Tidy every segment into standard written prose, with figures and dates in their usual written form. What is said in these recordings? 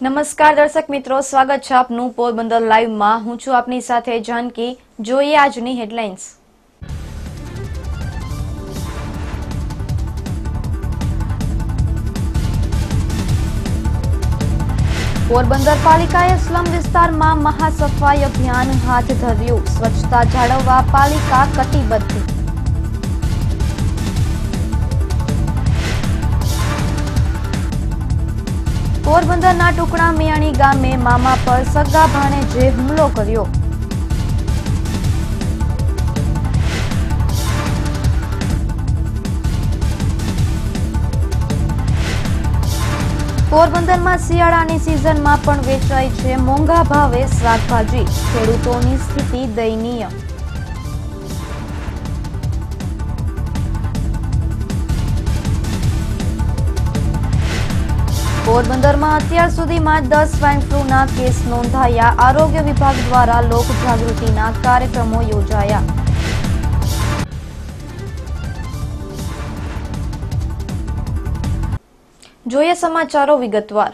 નમસ્કાર દર્શક મિત્રો, સ્વાગત છે આપનું પોરબંદર લાઈવમાં। હું છું આપની સાથે જાનકી। જોઈએ આજની હેડલાઇન્સ। પોરબંદર પાલિકાએ સ્લમ વિસ્તારમાં મહાસફાઈ અભિયાન હાથ ધર્યું। સ્વચ્છતા જાળવવા પાલિકા કટિબદ્ધ। પોરબંદરના ટુકડા મિયાણી ગામે મામા પર સગા ભાણેજે હુમલો કર્યો। પોરબંદરમાં શિયાળાની સિઝનમાં પણ વેચાય છે મોંઘા ભાવે શાકભાજી। ખેડૂતોની સ્થિતિ દયનીય। પોરબંદરમાં અત્યાર સુધીમાં 10 સ્વાઇન ફ્લૂના કેસ નોંધાયા। આરોગ્ય વિભાગ દ્વારા લોક જાગૃતિના કાર્યક્રમો યોજાયા। જોઈએ સમાચારો વિગતવાર।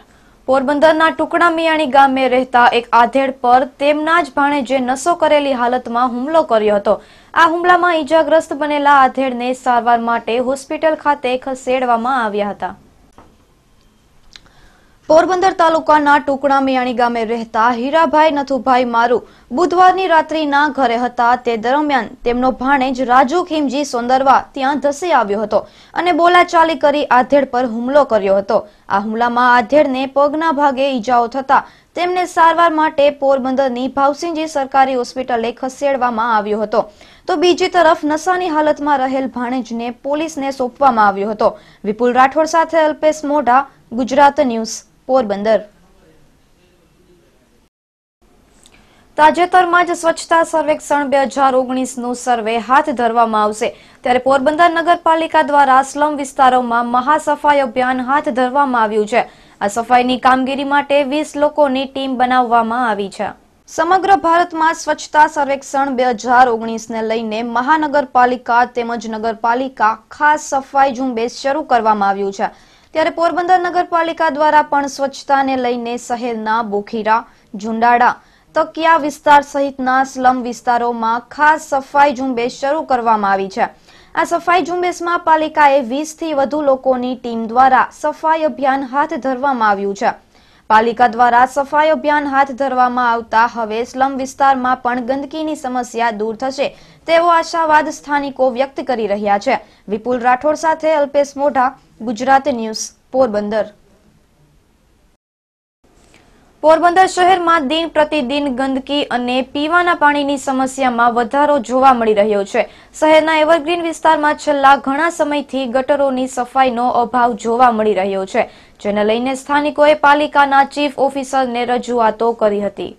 પોરબંદરના ટુકડા મિયાણી ગામે રહેતા એક આધેડ પર તેમના જ ભાણેજે નશો કરેલી હાલતમાં હુમલો કર્યો હતો। આ હુમલામાં ઈજાગ્રસ્ત બનેલા આધેડને સારવાર માટે હોસ્પિટલ ખાતે ખસેડવામાં આવ્યા હતા। પોરબંદર તાલુકાના ટુકડા મિયાણી ગામે રહેતા હીરાભાઈ નથુભાઈ મારુ બુધવારની રાત્રિના ઘરે હતા। તે દરમિયાન તેમનો ભાણેજ રાજુ ખીમજી સોંદરવા ત્યાં ધસી આવ્યો હતો અને બોલાચાલી કરી આધેડ પર હુમલો કર્યો હતો। આ હુમલામાં આધેડને પગના ભાગે ઈજાઓ થતા તેમને સારવાર માટે પોરબંદરની ભાવસિંહજી સરકારી હોસ્પિટલે ખસેડવામાં આવ્યો હતો। તો બીજી તરફ નશાની હાલતમાં રહેલ ભાણેજને પોલીસને સોંપવામાં આવ્યો હતો। વિપુલ રાઠોડ સાથે અલ્પેશ મોઢા, ગુજરાત ન્યૂઝ, પોરબંદર। તાજેતરમાં જ સ્વચ્છતા સર્વેક્ષણ 2019નું સર્વે હાથ ધરવામાં આવશે, ત્યારે પોરબંદર નગરપાલિકા દ્વારા સ્લમ વિસ્તારોમાં મહાસફાઈ અભિયાન હાથ ધરવામાં આવ્યું છે। આ સફાઈની કામગીરી માટે 20 લોકોની ટીમ બનાવવામાં આવી છે। સમગ્ર ભારતમાં સ્વચ્છતા સર્વેક્ષણ 2019ને લઈને મહાનગરપાલિકા તેમજ નગરપાલિકા ખાસ સફાઈ ઝુંબેશ શરૂ કરવામાં આવ્યું છે। ત્યારે પોરબંદર નગરપાલિકા દ્વારા પણ સ્વચ્છતાને લઈને શહેરના બોખીરા, ઝુંડાડા, તકિયા વિસ્તાર સહિતના સ્લમ વિસ્તારોમાં ખાસ સફાઈ ઝુંબેશ શરૂ કરવામાં આવી છે। આ સફાઈ ઝુંબેશમાં પાલિકાએ 20થી વધુ લોકોની ટીમ દ્વારા સફાઈ અભિયાન હાથ ધરવામાં આવ્યું છે। પાલિકા દ્વારા સફાઈ અભિયાન હાથ ધરવામાં આવતા હવે સ્લમ વિસ્તારમાં પણ ગંદકીની સમસ્યા દૂર થશે તેવો આશાવાદ સ્થાનિકો વ્યક્ત કરી રહ્યા છે। વિપુલ રાઠોડ સાથે અલ્પેશ મોઢા, ગુજરાત ન્યૂઝ, પોરબંદર। પોરબંદર શહેરમાં દિન પ્રતિદિન ગંદકી અને પીવાના પાણીની સમસ્યામાં વધારો જોવા મળી રહ્યો છે। શહેરના એવરગ્રીન વિસ્તારમાં છેલ્લા ઘણા સમયથી ગટરોની સફાઈનો અભાવ જોવા મળી રહ્યો છે, જેને લઈને સ્થાનિકોએ પાલિકાના ચીફ ઓફિસરને રજૂઆતો કરી હતી।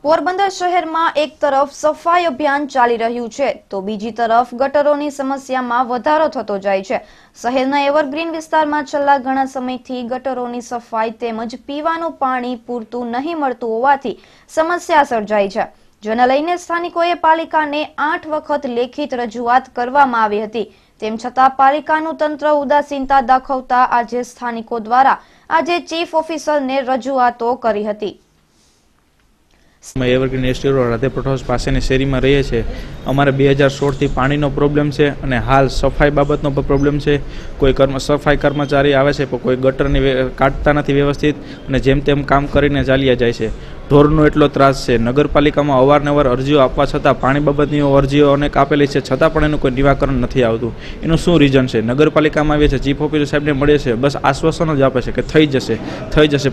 પોરબંદર શહેરમાં એક તરફ સફાઈ અભિયાન ચાલી રહ્યું છે તો બીજી તરફ ગટરોની સમસ્યામાં વધારો થતો જાય છે। શહેરના એવરગ્રીન વિસ્તારમાં છેલ્લા ઘણા સમયથી ગટરોની સફાઈ તેમજ પીવાનું પાણી પૂરતું નહીં મળતું હોવાથી સમસ્યા સર્જાઈ છે, જેને લઈને સ્થાનિકોએ પાલિકાને 8 વખત લેખિત રજૂઆત કરવામાં આવી હતી। તેમ છતાં પાલિકાનું તંત્ર ઉદાસીનતા દાખવતા આજે સ્થાનિકો દ્વારા આજે ચીફ ઓફિસરને રજૂઆતો કરી હતી। એવરગ્રીન એસ્ટેટ રાધેપુર હાઉસ પાસેની શેરીમાં રહીએ છીએ। અમારે 2016થી પાણીનો પ્રોબ્લેમ છે અને હાલ સફાઈ બાબતનો પણ પ્રોબ્લેમ છે। કોઈ સફાઈ કર્મચારી આવે છે પણ કોઈ ગટરની કાઢતા નથી વ્યવસ્થિત અને જેમ તેમ કામ કરીને ચાલ્યા જાય છે। ઢોરનો એટલો ત્રાસ છે। નગરપાલિકામાં અવારનવાર અરજીઓ આપવા છતાં પાણી બાબતની અરજીઓ અનેક આપેલી છે, છતાં પણ એનું કોઈ નિરાકરણ નથી આવતું। એનું શું રીઝન છે? નગરપાલિકામાં આવીએ છીએ, ચીફ ઓફિસર સાહેબને મળીએ છીએ, બસ આશ્વાસન જ આપે છે કે થઈ જશે,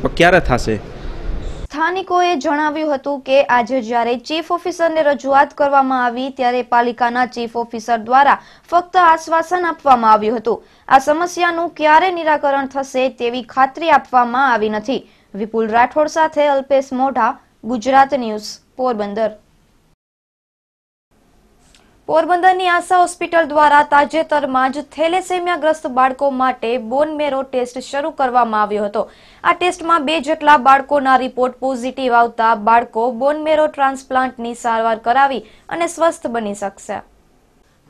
પણ ક્યારે થશે? સ્થાનિકોએ જણાવ્યું હતું કે આજે જ્યારે ચીફ ઓફિસરને રજૂઆત કરવામાં આવી ત્યારે પાલિકાના ચીફ ઓફિસર દ્વારા ફક્ત આશ્વાસન આપવામાં આવ્યું હતું। આ સમસ્યાનું ક્યારે નિરાકરણ થશે તેવી ખાતરી આપવામાં આવી નથી। વિપુલ રાઠોડ સાથે અલ્પેશ મોઢા, ગુજરાત ન્યૂઝ, પોરબંદર। પોરબંદરની આશા હોસ્પિટલ દ્વારા તાજેતરમાં જ થેલેસેમિયાગ્રસ્ત બાળકો માટે બોન મેરો ટેસ્ટ શરૂ કરવામાં આવ્યો હતો। આ ટેસ્ટમાં 2 જેટલા બાળકોના રિપોર્ટ પોઝિટિવ આવતા બાળકો બોન મેરો ટ્રાન્સપ્લાન્ટની સારવાર કરાવી અને સ્વસ્થ બની શકશે।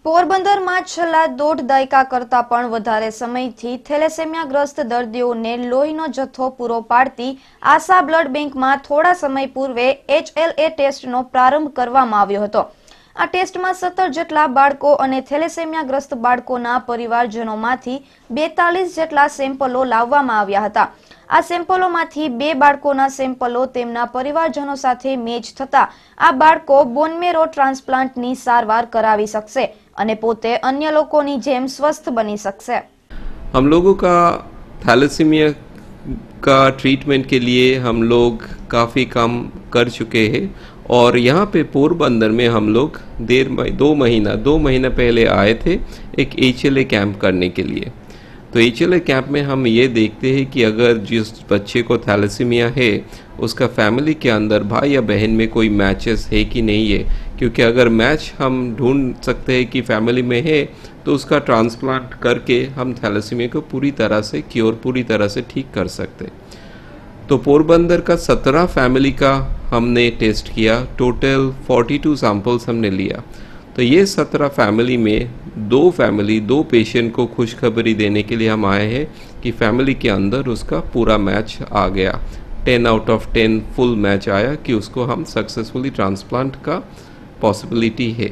પોરબંદરમાં છેલ્લા 1.5 દાયકા કરતા પણ વધારે સમયથી થેલેસેમિયાગ્રસ્ત દર્દીઓને લોહીનો જથ્થો પૂરો પાડતી આશા બ્લડ બેંકમાં થોડા સમય પૂર્વે HLA ટેસ્ટનો પ્રારંભ કરવામાં આવ્યો હતો। આ ટેસ્ટમાં 17 જેટલા બાળકો અને થેલેસેમિયાગ્રસ્ત બાળકોના પરિવારજનોમાંથી 42 જેટલા સેમ્પલો લાવવામાં આવ્યા હતા। આ સેમ્પલોમાંથી 2 બાળકોના સેમ્પલો તેમના પરિવારજનો સાથે મેચ થતા આ બાળકો બોનમેરો ટ્રાન્સપ્લાન્ટની સારવાર કરાવી શકશે અને પોતે अन्य लोगों जेम स्वस्थ बनी सकते। हम लोगों का थैलेसीमिया का ट्रीटमेंट के लिए हम लोग काफ़ी काम कर चुके हैं और यहाँ पे पोरबंदर में हम लोग 2 महीना पहले आए थे एक HLA कैंप करने के लिए। तो HLA कैंप में हम ये देखते हैं कि अगर जिस बच्चे को थैलेसीमिया है उसका फैमिली के अंदर भाई या बहन में कोई मैचेस है कि नहीं है, क्योंकि अगर मैच हम ढूंढ सकते हैं कि फैमिली में है तो उसका ट्रांसप्लांट करके हम थैलेसीमिया को पूरी तरह से क्योर, पूरी तरह से ठीक कर सकते। तो पोरबंदर का 17 फैमिली का हमने टेस्ट किया, टोटल 42 सैंपल्स हमने लिया। तो ये 17 फैमिली में 2 पेशेंट को खुशखबरी देने के लिए हम आए हैं कि फैमिली के अंदर उसका पूरा मैच आ गया, 10 आउट ऑफ 10 फुल मैच आया कि उसको हम सक्सेसफुली ट्रांसप्लांट का पॉसिबिलिटी है।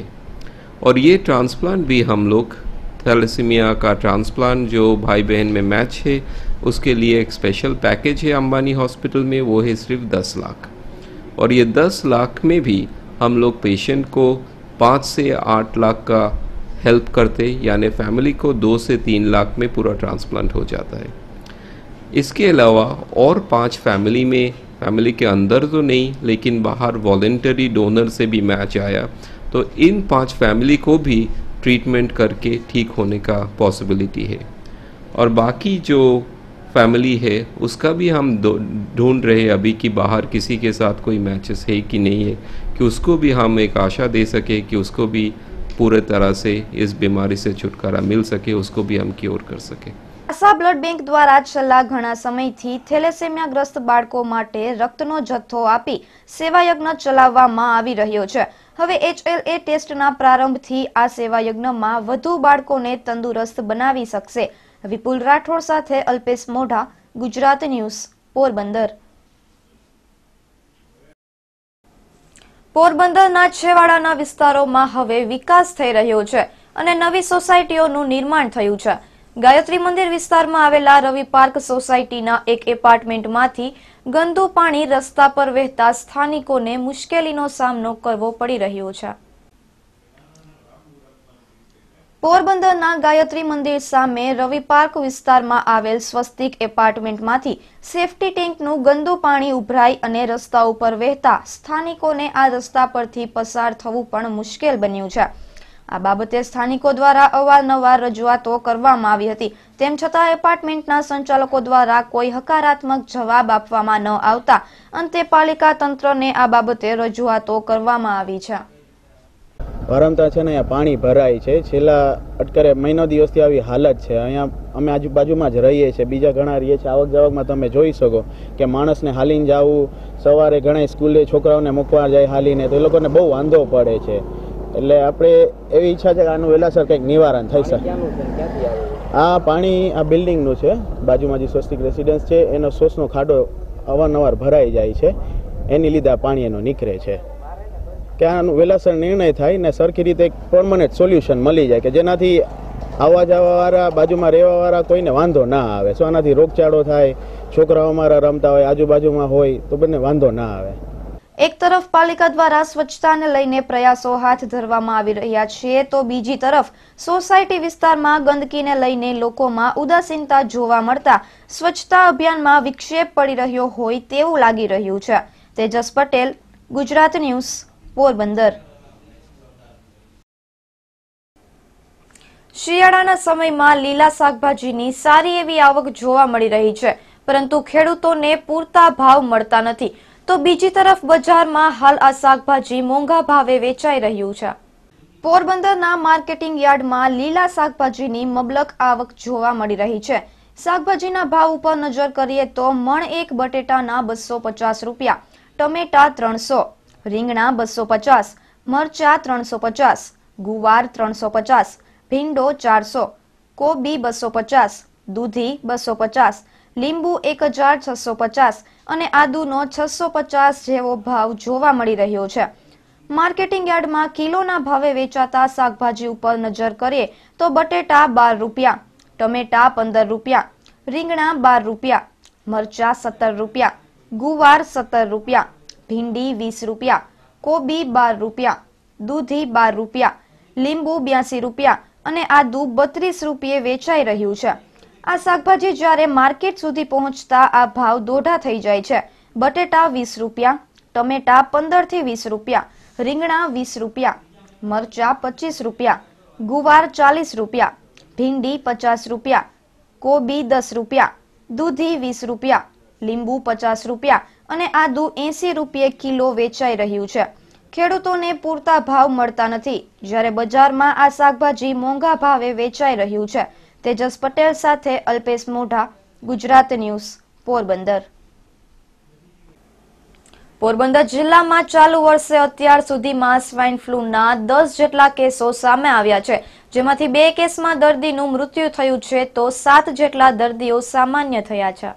और ये ट्रांसप्लांट भी हम लोग थैलेसीमिया का ट्रांसप्लांट जो भाई बहन में मैच है उसके लिए एक स्पेशल पैकेज है अंबानी हॉस्पिटल में, वो है सिर्फ 10 लाख। और ये 10 लाख में भी हम लोग पेशेंट को 5 से 8 लाख का हेल्प करते, यानी फैमिली को 2 से 3 लाख में पूरा ट्रांसप्लांट हो जाता है। इसके अलावा और 5 फैमिली के अंदर तो नहीं लेकिन बाहर वॉलेंटरी डोनर से भी मैच आया, तो इन 5 फैमिली को भी ट्रीटमेंट करके ठीक होने का पॉसिबिलिटी है। और बाकी जो फैमिली है उसका भी हम ढूंढ रहे हैं अभी कि बाहर किसी के साथ कोई मैचेस है कि नहीं है, कि उसको भी हम एक आशा दे सके कि उसको भी पूरे तरह से इस बीमारी से छुटकारा मिल सके, उसको भी हम क्योर कर सके। आशा ब्लड बैंक द्वारा छेल्ला घणा समयथी थेलेसेमियाग्रस्त बाळको माटे रक्तनो जथ्थो आपी सेवायज्ञ चलाववामां आवी रह्यो छे। हवे HLA टेस्टना प्रारंभथी आ सेवायज्ञमां વધુ બાળકોને તંદુરસ્ત બનાવી શકશે। વિપુલ રાઠોડ સાથે અલ્પેશ મોઢા, ગુજરાત ન્યૂઝ, પોરબંદર। પોરબંદરના છેવાડાના વિસ્તારોમાં હવે વિકાસ થઈ રહ્યો છે અને નવી સોસાયટીઓનું નિર્માણ થયું છે। ગાયત્રી મંદિર વિસ્તારમાં આવેલા રવિ પાર્ક સોસાયટીના એક એપાર્ટમેન્ટમાંથી ગંદુ પાણી રસ્તા પર વહેતા સ્થાનિકોને મુશ્કેલીનો સામનો કરવો પડી રહ્યો છે। પોરબંદરના ગાયત્રી મંદિર સામે રવિ પાર્ક વિસ્તારમાં આવેલ સ્વસ્તિક એપાર્ટમેન્ટમાંથી સેફટી ટેન્કનું ગંદુ પાણી ઉભરાઈ અને રસ્તા ઉપર વહેતા સ્થાનિકોને આ રસ્તા પરથી પસાર થવું પણ મુશ્કેલ બન્યું છે। આ બાબતે સ્થાનિકો દ્વારા અવારનવાર રજૂઆતો કરવામાં આવી હતી, તેમ છતાં એપાર્ટમેન્ટના સંચાલકો દ્વારા કોઈ હકારાત્મક જવાબ આપવામાં ન આવતા અંતે પાલિકા તંત્રને આ બાબતે રજૂઆતો કરવામાં આવી છે। ભરમતા છે ને અહીંયા પાણી ભરાય છે, છેલ્લા અટકરે મહિનો દિવસથી આવી હાલત છે। અહીંયા અમે આજુબાજુમાં જ રહીએ છીએ, બીજા ઘણા રહીએ છીએ। આવક જાવકમાં તમે જોઈ શકો કે માણસને હાલીને જવું, સવારે ઘણા સ્કૂલે છોકરાઓને મૂકવા જાય હાલીને, તો એ લોકોને બહુ વાંધો પડે છે। એટલે આપણે એવી ઈચ્છા છે કે આનું વહેલાસર કંઈક નિવારણ થઈ શકે। આ પાણી આ બિલ્ડિંગનું છે, બાજુમાં જે સ્વસ્તિક રેસિડન્સ છે એનો સોસનો ખાડો અવારનવાર ભરાઈ જાય છે, એની લીધે આ પાણી એનો નીકળે છે। કે આનું વહેલાસર નિર્ણય થાય ને સરખી રીતે એક પરમનન્ટ સોલ્યુશન મળી જાય કે જેનાથી આવવા જવાવાળા, બાજુમાં રહેવાવાળા કોઈને વાંધો ના આવે। શું આનાથી રોગચાળો થાય, છોકરાઓ અમારા રમતા હોય, આજુબાજુમાં હોય તો બંને વાંધો ના આવે। એક તરફ પાલિકા દ્વારા સ્વચ્છતાને લઈને પ્રયાસો હાથ ધરવામાં આવી રહ્યા છે, તો બીજી તરફ સોસાયટી વિસ્તારમાં ગંદકીને લઈને લોકોમાં ઉદાસીનતા જોવા મળતા સ્વચ્છતા અભિયાનમાં વિક્ષેપ પડી રહ્યો હોય તેવું લાગી રહ્યું છે। તેજસ પટેલ, ગુજરાત ન્યૂઝ, પોરબંદર। શિયાળાના સમયમાં લીલા શાકભાજીની સારી એવી આવક જોવા મળી રહી છે, પરંતુ ખેડૂતોને પૂરતા ભાવ મળતા નથી। તો બીજી તરફ બજારમાં હાલ આ શાકભાજી મોંઘા ભાવે વેચાઈ રહ્યું છે। પોરબંદરના માર્કેટિંગ યાર્ડમાં લીલા શાકભાજીની મબલક આવક જોવા મળી રહી છે। શાકભાજીના ભાવ ઉપર નજર કરીએ તો મણ એક બટેટાના 250 રૂપિયા, ટમેટા 300, રીંગણા 250, મરચા 350, ગુવાર 350, ભીંડો 400, કોબી 250, દૂધી 250, લીંબુ 1650 અને આદુનો 650 જેવો ભાવ જોવા મળી રહ્યો છે. માર્કેટિંગ યાર્ડમાં કિલોના ભાવે વેચાતા શાકભાજી ઉપર નજર કરીએ તો બટેટા 12 રૂપિયા, ટમેટા 15 રૂપિયા, રીંગણા 12 રૂપિયા, મરચા 17 રૂપિયા, ગુવાર 17 રૂપિયા, ભીંડી 20 રૂપિયા, કોબી 12 રૂપિયા, દૂધી 12 રૂપિયા, લીંબુ 82 રૂપિયા અને આદુ 32 રૂપિયે વેચાઈ રહ્યું છે. આ શાકભાજી જ્યારે માર્કેટ સુધી પહોંચતા આ ભાવ દોઢા થઈ જાય છે. બટેટા 20 રૂપિયા, ટમેટા 15 થી 20 રૂપિયા, રીંગણા 20 રૂપિયા, મરચા 25 રૂપિયા, ગુવાર 40 રૂપિયા, ભીંડી 50 રૂપિયા, કોબી 10 રૂપિયા, દૂધી 20 રૂપિયા, લીંબુ 50 રૂપિયા અને આદુ 80 રૂપિયે કિલો વેચાઈ રહ્યું છે. ખેડૂતોને પૂરતા ભાવ મળતા નથી, જ્યારે બજારમાં આ શાકભાજી મોંઘા ભાવે વેચાઈ રહ્યું છે. તેજસ પટેલ સાથે અલ્પેશ મોઢા, ગુજરાત ન્યૂઝ, પોરબંદર. પોરબંદર જિલ્લામાં ચાલુ વર્ષે અત્યાર સુધીમાં સ્વાઇન ફ્લૂના 10 જેટલા કેસો સામે આવ્યા છે, જેમાંથી 2 કેસમાં દર્દીનું મૃત્યુ થયું છે તો 7 જેટલા દર્દીઓ સામાન્ય થયા છે.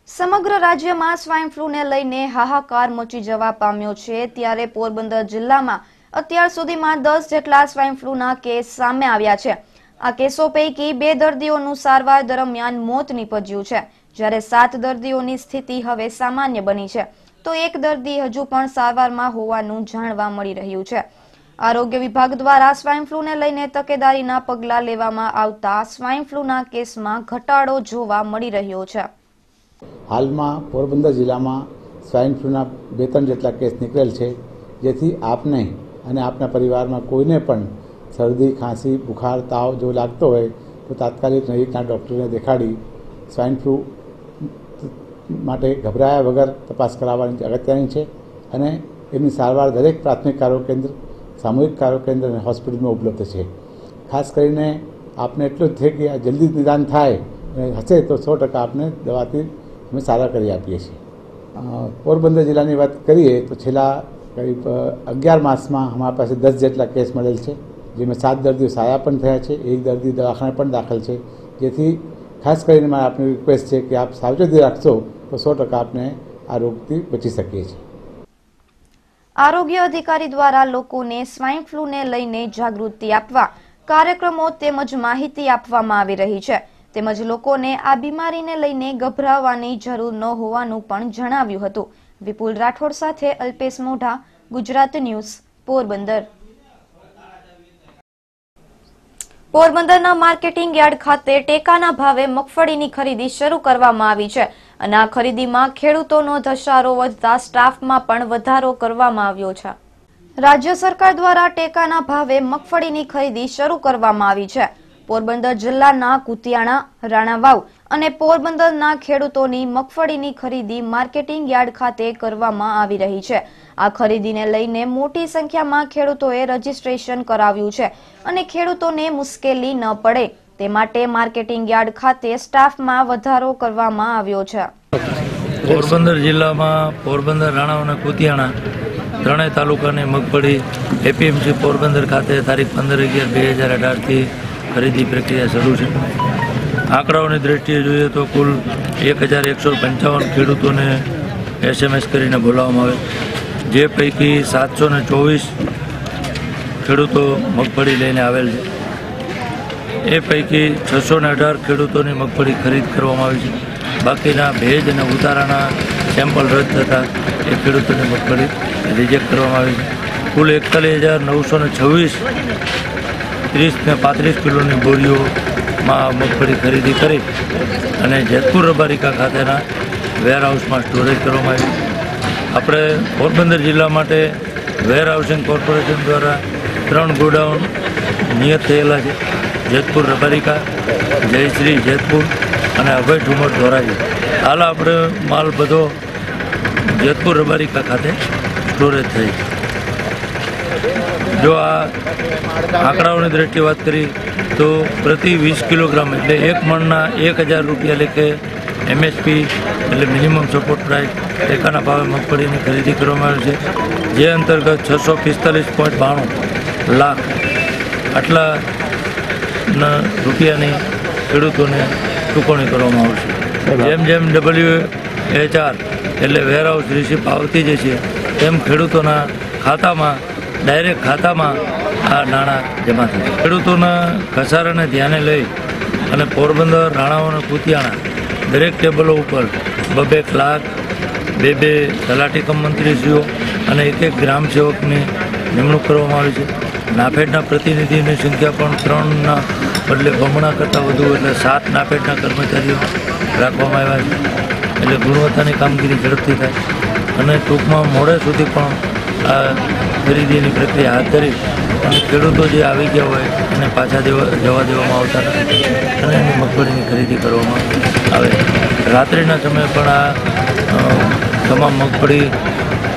સમગ્ર રાજ્યમાં સ્વાઇન ફ્લૂને લઈને હાહાકાર મચી જવા પામ્યો છે, ત્યારે પોરબંદર જિલ્લામાં અત્યાર સુધીમાં 10 જેટલા સ્વાઇન ફ્લૂના કેસ સામે આવ્યા છે. આ કેસો પૈકી 2 દર્દીઓનું સારવાર દરમિયાન મોત નીપજ્યું છે, જ્યારે 7 દર્દીઓની સ્થિતિ હવે સામાન્ય બની છે, તો 1 દર્દી હજુ પણ સારવારમાં હોવાનું જાણવા મળી રહ્યું છે. આરોગ્ય વિભાગ દ્વારા સ્વાઇન ફ્લૂને લઈને તકેદારીના પગલાં લેવામાં આવતા સ્વાઇન ફ્લૂના કેસમાં ઘટાડો જોવા મળી રહ્યો છે. હાલમાં પોરબંદર જિલ્લામાં સ્વાઇન ફ્લૂના 2-3 જેટલા કેસ નીકળેલ છે, જેથી આપને અને આપના પરિવારમાં કોઈને પણ શરદી, ખાંસી, બુખાર, તાવ જો લાગતો હોય તો તાત્કાલિક નજીકના ડૉક્ટરને દેખાડી સ્વાઇન ફ્લૂ માટે ગભરાયા વગર તપાસ કરાવવાની અગત્યની છે અને એમની સારવાર દરેક પ્રાથમિક આરોગ્ય કેન્દ્ર, સામૂહિક આરોગ્ય કેન્દ્ર અને હોસ્પિટલમાં ઉપલબ્ધ છે. ખાસ કરીને આપને એટલું જ છે કે આ જલ્દી નિદાન થાય અને હશે તો 100% આપને દવાથી અમે સારા કરી આપીએ છીએ. પોરબંદર જિલ્લાની વાત કરીએ તો છેલ્લા કરીબ 11 માસમાં અમારી પાસે 10 જેટલા કેસ મળેલ છે, જેમાં 7 દર્દીઓ સારા પણ થયા છે, 1 દર્દી દવાખાને પણ દાખલ છે. જેથી ખાસ કરીને મારે આપની રિક્વેસ્ટ છે કે આપ સાવચેતી રાખશો તો 100% આપને આ રોગથી બચી શકીએ છીએ. આરોગ્ય અધિકારી દ્વારા લોકોને સ્વાઇન ફ્લૂને લઈને જાગૃતિ આપવા કાર્યક્રમો તેમજ માહિતી આપવામાં આવી રહી છે, તેમજ લોકોને આ બીમારીને લઈને ગભરાવાની જરૂર ન હોવાનું પણ જણાવ્યું હતું. વિપુલ રાઠોડ સાથે અલ્પેશ મોઢા, ગુજરાત ન્યૂઝ, પોરબંદર. પોરબંદરના માર્કેટિંગ યાર્ડ ખાતે ટેકાના ભાવે મગફળીની ખરીદી શરૂ કરવામાં આવી છે અને આ ખરીદીમાં ખેડૂતોનો ધસારો વધતા સ્ટાફમાં પણ વધારો કરવામાં આવ્યો છે. રાજ્ય સરકાર દ્વારા ટેકાના ભાવે મગફળીની ખરીદી શરૂ કરવામાં આવી છે. પોરબંદર જિલ્લાના કુતિયાણા, રાણાવાવ અને પોરબંદરના ખેડૂતોની મગફળીની ખરીદી માર્કેટિંગ યાર્ડ ખાતે કરવામાં આવી રહી છે. આ ખરીદીને લઈને મોટી સંખ્યામાં ખેડૂતોએ રજીસ્ટ્રેશન કરાવ્યું છે અને ખેડૂતોને મુશ્કેલી ન પડે તે માટે માર્કેટિંગ યાર્ડ ખાતે સ્ટાફમાં વધારો કરવામાં આવ્યો છે. પોરબંદર જિલ્લામાં પોરબંદર, રાણાવાવ અને કુતિયાણા ત્રણેય તાલુકાની મગફળી એપીએમસી પોરબંદર ખાતે તારીખ 15/11/2018થી ખરીદી પ્રક્રિયા શરૂ છે. આંકડાઓની દ્રષ્ટિએ જોઈએ તો કુલ 1155 ખેડૂતોને SMS કરીને બોલાવવામાં આવે, જે પૈકી 724 ખેડૂતો મગફળી લઈને આવેલ છે. એ પૈકી 618 ખેડૂતોની મગફળી ખરીદ કરવામાં આવી છે. બાકીના ભેજ અને ઉતારાના સેમ્પલ રદ થતાં એ ખેડૂતોની મગફળી રિજેક્ટ કરવામાં આવી છે. કુલ 41,926 30 ને 35 કિલોની બોરીઓમાં મગફળી ખરીદી કરી અને જેતપુર રબારિકા ખાતેના વેરહાઉસમાં સ્ટોરેજ કરવામાં આવી. આપણે પોરબંદર જિલ્લા માટે વેરહાઉસિંગ કોર્પોરેશન દ્વારા 3 ગોડાઉન નિયત થયેલા છે. જેતપુર રબારિકા, જયશ્રી જેતપુર અને અભય ઠુમર ધોરાજી. હાલ આપણે માલ બધો જેતપુર રબારિકા ખાતે સ્ટોરેજ થઈ. જો આ આંકડાઓની દ્રષ્ટિએ વાત કરી તો પ્રતિ 20 કિલોગ્રામ એટલે 1 મણના 1,000 રૂપિયા લેખે MSP એટલે મિનિમમ સપોર્ટ પ્રાઇસ ટેકાના ભાવે મગફળીની ખરીદી કરવામાં આવી છે, જે અંતર્ગત 645.92 લાખ આટલા રૂપિયાની ખેડૂતોને ચૂકવણી કરવામાં આવશે. જેમ જેમ WHR એટલે વેરહાઉસ રિસીપ્ટ આવતી જશે તેમ ખેડૂતોના ખાતામાં ડાયરેક્ટ ખાતામાં આ નાણાં જમા થશે. ખેડૂતોના ઘસારાને ધ્યાને લઈ અને પોરબંદર, રાણાઓ અને કુતિયાણા દરેક ટેબલો ઉપર 2 લાખ 2 તલાટી કમ મંત્રીશ્રીઓ અને 1 ગ્રામ સેવકની નિમણૂક કરવામાં આવી છે. નાફેડના પ્રતિનિધિની સંખ્યા પણ 3ના બદલે બમણા કરતાં વધુ એટલે 7 નાફેડના કર્મચારીઓ રાખવામાં આવ્યા છે. એટલે ગુણવત્તાની કામગીરી ઝડપથી થાય અને ટૂંકમાં મોડે સુધી પણ આ ખરીદીની પ્રક્રિયા હાથ ધરી અને ખેડૂતો જે આવી ગયા હોય એને પાછા જવા દેવામાં આવતા નથી અને એની મગફળીની ખરીદી કરવામાં આવે. રાત્રિના સમયે પણ આ તમામ મગફળી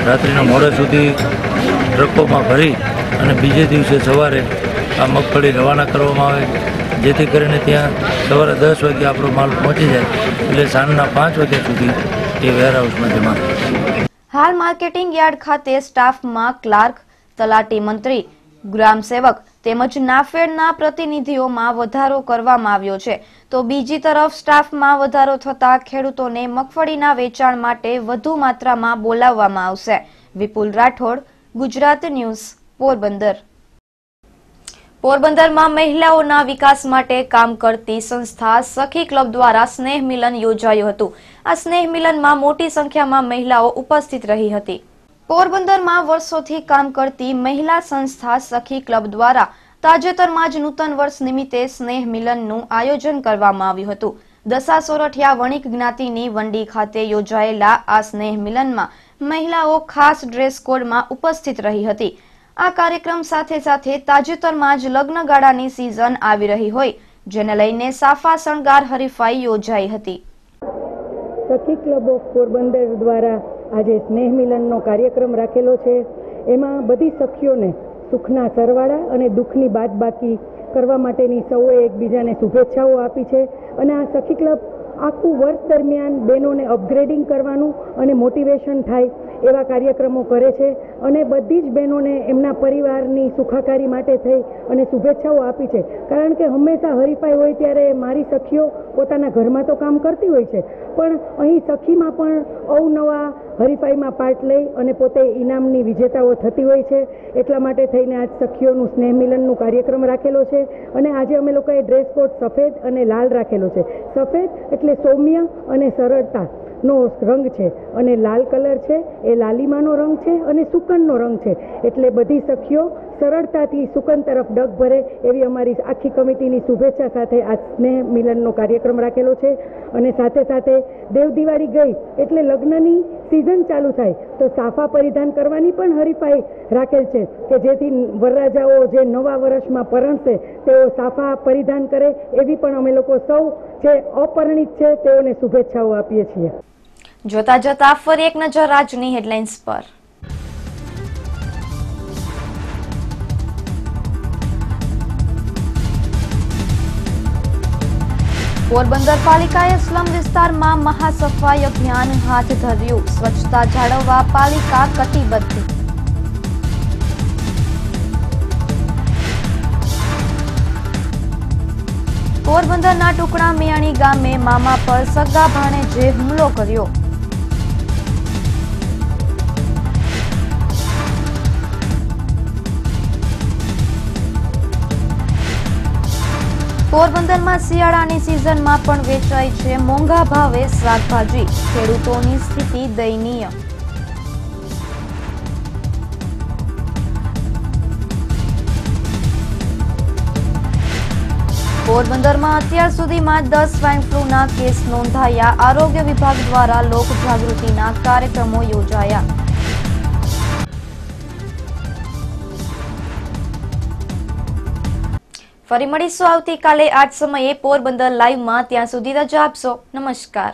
રાત્રિના મોડે સુધી ટ્રકોમાં ભરી અને બીજે દિવસે સવારે આ મગફળી રવાના કરવામાં આવે જેથી કરીને ત્યાં સવારે 10 વાગે આપણો માલ પહોંચી જાય એટલે સાંજના 5 વાગ્યા સુધી એ વેરહાઉસમાં જમા થાય. હાલ માર્કેટિંગ યાર્ડ ખાતે સ્ટાફમાં ક્લાર્ક, તલાટી મંત્રી, ગ્રામ સેવક તેમજ નાફેડના પ્રતિનિધિઓમાં વધારો કરવામાં આવ્યો છે તો બીજી તરફ સ્ટાફમાં વધારો થતા ખેડૂતોને મગફળીના વેચાણ માટે વધુ માત્રામાં બોલાવવામાં આવશે. વિપુલ રાઠોડ, ગુજરાત ન્યૂઝ, પોરબંદર. પોરબંદરમાં મહિલાઓના વિકાસ માટે કામ કરતી સંસ્થા સખી ક્લબ દ્વારા સ્નેહ મિલન યોજાયું હતું. આ સ્નેહ મિલનમાં મોટી સંખ્યામાં મહિલાઓ ઉપસ્થિત રહી હતી. પોરબંદરમાં વર્ષોથી કામ કરતી મહિલા સંસ્થા સખી ક્લબ દ્વારા તાજેતરમાં જ નૂતન વર્ષ નિમિત્તે સ્નેહ મિલનનું આયોજન કરવામાં આવ્યું હતું. દસા સોરઠિયા વણિક જ્ઞાતિની વંડી ખાતે યોજાયેલા આ સ્નેહ મિલનમાં મહિલાઓ ખાસ ડ્રેસ કોડમાં ઉપસ્થિત રહી હતી. આ કાર્યક્રમ સાથે સાથે તાજેતરમાં જ લગ્નગાળાની સિઝન આવી રહી હોય જેને લઈને સાફા શણગાર હરીફાઈ યોજાઈ હતી. સખી ક્લબ ઓફ પોરબંદર દ્વારા આજે સ્નેહ મિલનનો કાર્યક્રમ રાખેલો છે. એમાં બધી સખીઓને સુખના સરવાળા અને દુઃખની બાદબાકી કરવા માટેની સૌએ એકબીજાને શુભેચ્છાઓ આપી છે અને આ સખી ક્લબ આખું વર્ષ દરમિયાન બહેનોને અપગ્રેડિંગ કરવાનું અને મોટિવેશન થાય એવા કાર્યક્રમો કરે છે અને બધી જ બહેનોને એમના પરિવારની સુખાકારી માટે થઈ અને શુભેચ્છાઓ આપી છે. કારણ કે હંમેશા હરીફાઈ હોય ત્યારે મારી સખીઓ પોતાના ઘરમાં તો કામ કરતી હોય છે પણ અહીં સખીમાં પણ અવનવા હરીફાઈમાં પાર્ટ લઈ અને પોતે ઇનામની વિજેતાઓ થતી હોય છે. એટલા માટે થઈને આજ સખીઓનું સ્નેહ મિલનનું કાર્યક્રમ રાખેલો છે અને આજે અમે લોકોએ ડ્રેસ કોડ સફેદ અને લાલ રાખેલો છે. સફેદ એટલે સૌમ્ય અને સરળતાનો રંગ છે અને લાલ કલર છે એ લાલીમાનો રંગ છે અને સુકનનો રંગ છે એટલે બધી સખીઓ સરળતાથી સુકન તરફ ડગ ભરે એવી અમારી આખી કમિટીની શુભેચ્છા સાથે આ સ્નેહ મિલનનો કાર્યક્રમ રાખેલો છે. અને સાથે સાથે દેવ દિવાળી ગઈ એટલે લગ્નની સિઝન ચાલુ થાય તો સાફા પરિધાન કરવાની પણ હરીફાઈ રાખેલ છે કે જેથી વરરાજાઓ જે નવા વર્ષમાં પરણશે તેઓ સાફા પરિધાન કરે એવી પણ અમે લોકો સૌ જે અપરિણિત છે તેઓને શુભેચ્છાઓ આપીએ છીએ. જોતા જોતા ફરી એક નજર આજની હેડલાઇન્સ પર. પોરબંદર પાલિકાએ સ્લમ વિસ્તારમાં મહાસફાઈ અભિયાન હાથ ધર્યું. સ્વચ્છતા જાળવવા પાલિકા કટિબદ્ધ. પોરબંદરના ટુકડા મિયાણી ગામે મામા પર સગા ભાણેજે હુમલો કર્યો. પોરબંદરમાં શિયાળાની સિઝનમાં પણ વેચાય છે મોંઘા ભાવે શાકભાજી. ખેડૂતોની સ્થિતિ દયનીય. પોરબંદરમાં અત્યાર સુધીમાં 10 સ્વાઇન ફ્લૂના કેસ નોંધાયા. આરોગ્ય વિભાગ દ્વારા લોક જાગૃતિના કાર્યક્રમો યોજાયા. ફરી મળીશું આવતીકાલે આ જ સમયે પોરબંદર લાઈવમાં. ત્યાં સુધી રજા આપશો. નમસ્કાર.